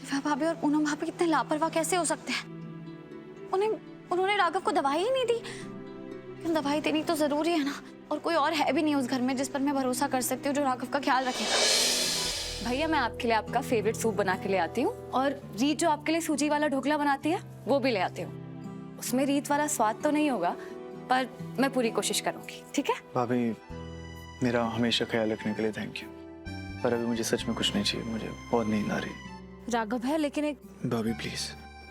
दिव्या भाभी और पूनम भाभी इतने लापरवाह कैसे हो सकते हैं? उन्होंने राघव को दवाई ही नहीं दी। लेकिन दवाई देनी तो जरूरी है ना, और कोई और है भी नहीं उस घर में जिस पर मैं भरोसा कर सकती हूँ, जो राघव का ख्याल रखेगा। भैया मैं आपके लिए आपका फेवरेट सूप बना के ले आती हूँ, और रीत जो आपके लिए सूजी वाला ढोकला बनाती है वो भी ले आती हूँ। उसमें रीत वाला स्वाद तो नहीं होगा, पर मैं पूरी कोशिश करूंगी, ठीक है? भाभी, मेरा हमेशा ख्याल रखने के लिए थैंक यू, पर अभी मुझे सच में कुछ नहीं चाहिए, मुझे बहुत नींद आ रही। राघव है लेकिन एक भाभी प्लीज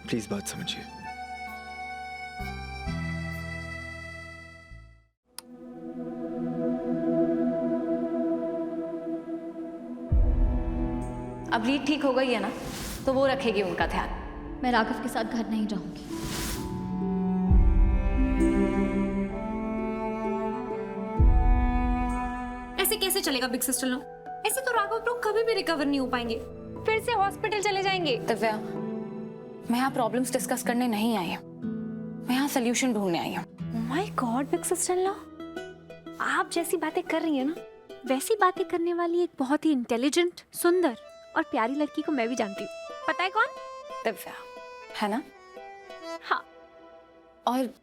प्लीज बात समझिए। अब रीत ठीक हो गई है ना, तो वो रखेगी उनका ध्यान। मैं राघव के साथ घर नहीं जाऊंगी। ऐसे कैसे चलेगा बिग सिस्टर लो? ऐसे तो राघव लोग कभी भी रिकवर नहीं हो पाएंगे, फिर से हॉस्पिटल चले जाएंगे। दिव्या, मैं यहाँ प्रॉब्लम्स डिस्कस करने नहीं आई हूँ, मैं यहाँ सोल्यूशन ढूंढने आई हूँ। माय गॉड बिग सिस्टर लो, आप जैसी बातें कर रही है ना, वैसी बातें करने वाली एक बहुत ही इंटेलिजेंट, सुंदर और प्यारी लड़की को मैं भी जानती हूँ। पता है कौन? दिव्या, है ना? हाँ। और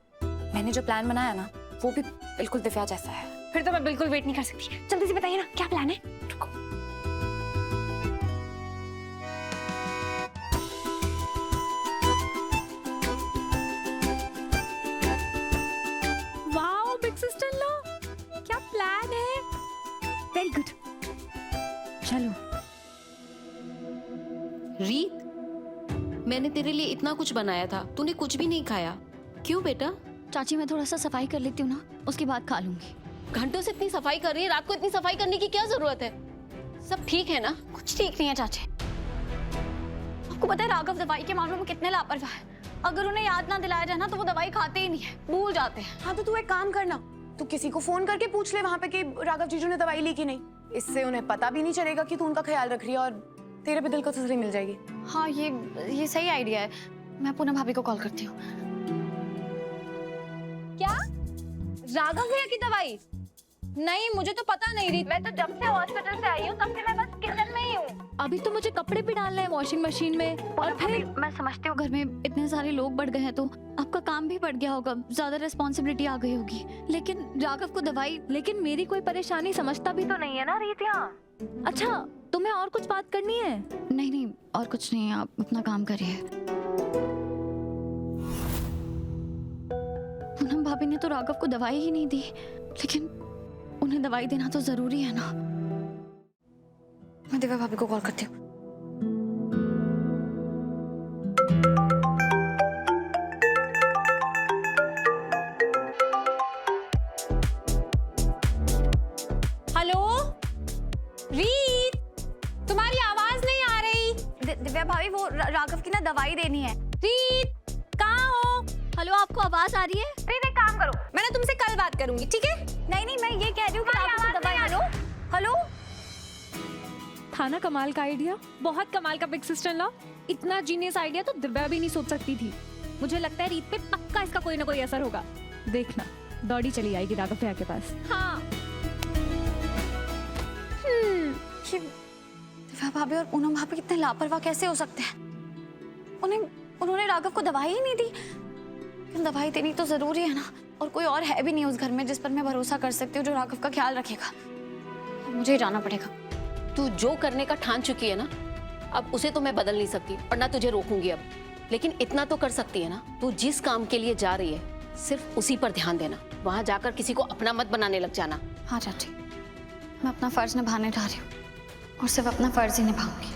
मैंने जो प्लान बनाया ना, वो भी बिल्कुल दिव्या जैसा है। फिर तो मैं बिल्कुल वेट नहीं कर सकती, जल्दी से बताइए ना क्या प्लान है। रुको। वाओ बिग सिस्टर लो, क्या प्लान है, वेरी गुड। चलो। रीत, मैंने तेरे लिए इतना कुछ बनाया था, तूने कुछ भी नहीं खाया, क्यों बेटा? चाची मैं थोड़ा सा सफाई कर लेती हूँ ना, उसके बाद खा लूंगी। घंटों से इतनी सफाई कर रही है, रात को इतनी सफाई करने की क्या जरूरत है? सब ठीक है ना? कुछ ठीक नहीं है चाची। आपको पता है राघव दवाई के मामलों में कितने लापरवाह है। अगर उन्हें याद ना दिलाया जाए ना, तो वो दवाई खाते ही नहीं है, भूल जाते हैं। हाँ तो तू एक काम करना, तू किसी को फोन करके पूछ ले वहाँ पे कि राघव जीजू ने दवाई ली कि नहीं। इससे उन्हें पता भी नहीं चलेगा कि तू उनका ख्याल रख रही है, और तेरे भी दिल को तसल्ली मिल जाएगी। हाँ ये सही आइडिया है। मैं पूनम भाभी को कॉल करती हूँ। क्या? राघव भैया की दवाई? नहीं, मुझे तो पता नहीं रीत। मैं तो जब से हॉस्पिटल से आई हूँ तब से मैं बस किचन में ही हूँ। अभी तो मुझे कपड़े भी डालने हैं वॉशिंग मशीन में, और फिर मैं समझती हूँ घर में इतने सारे लोग बढ़ गए हैं तो आपका काम भी बढ़ गया होगा, ज्यादा रिस्पॉन्सिबिलिटी आ गई होगी। लेकिन राघव को दवाई, लेकिन मेरी कोई परेशानी समझता भी तो नहीं है ना रीत यहाँ। अच्छा, तुम्हें और कुछ बात करनी है? नहीं और कुछ नहीं, आप अपना काम करिए। पूनम भाभी ने तो राघव को दवाई ही नहीं दी, लेकिन उन्हें दवाई देना तो जरूरी है ना। मैं दिव्या भाभी को कॉल करती हूँ। हेलो रीत, तुम्हारी आवाज नहीं आ रही। दिव्या भाभी वो राघव की ना दवाई देनी है। रीत कहाँ हो? हेलो, आपको आवाज आ रही है? रीत एक काम करो, मैं ना तुमसे कल बात करूंगी, ठीक है? नहीं मैं ये कह रही हूँ कि राघव को दवाई। हेलो था ना कमाल का आइडिया, बहुत कमाल का बिग सिस्टर लॉ। इतना जीनियस आइडिया तो दिव्या भी नहीं सोच सकती थी। मुझे लगता है रीत पे पक्का इसका कोई ना कोई असर होगा। देखना, दौड़ी चली आएगी राघव भैया के पास। हाँ। दिव्या भाभी और पूनम भाभी कितने लापरवाह कैसे हो सकते हैं? उन्होंने राघव को दवाई ही नहीं दी। लेकिन दवाई देनी तो जरूरी है ना, और कोई और है भी नहीं उस घर में जिस पर मैं भरोसा कर सकती हूँ, जो राघव का ख्याल रखेगा। मुझे ही जाना पड़ेगा। तू जो करने का ठान चुकी है ना, अब उसे तो मैं बदल नहीं सकती और ना तुझे रोकूंगी अब। लेकिन इतना तो कर सकती है ना, तू जिस काम के लिए जा रही है सिर्फ उसी पर ध्यान देना, वहां जाकर किसी को अपना मत बनाने लग जाना। हाँ चाची, मैं अपना फर्ज निभाने जा रही हूँ और सिर्फ अपना फर्ज ही निभाऊंगी।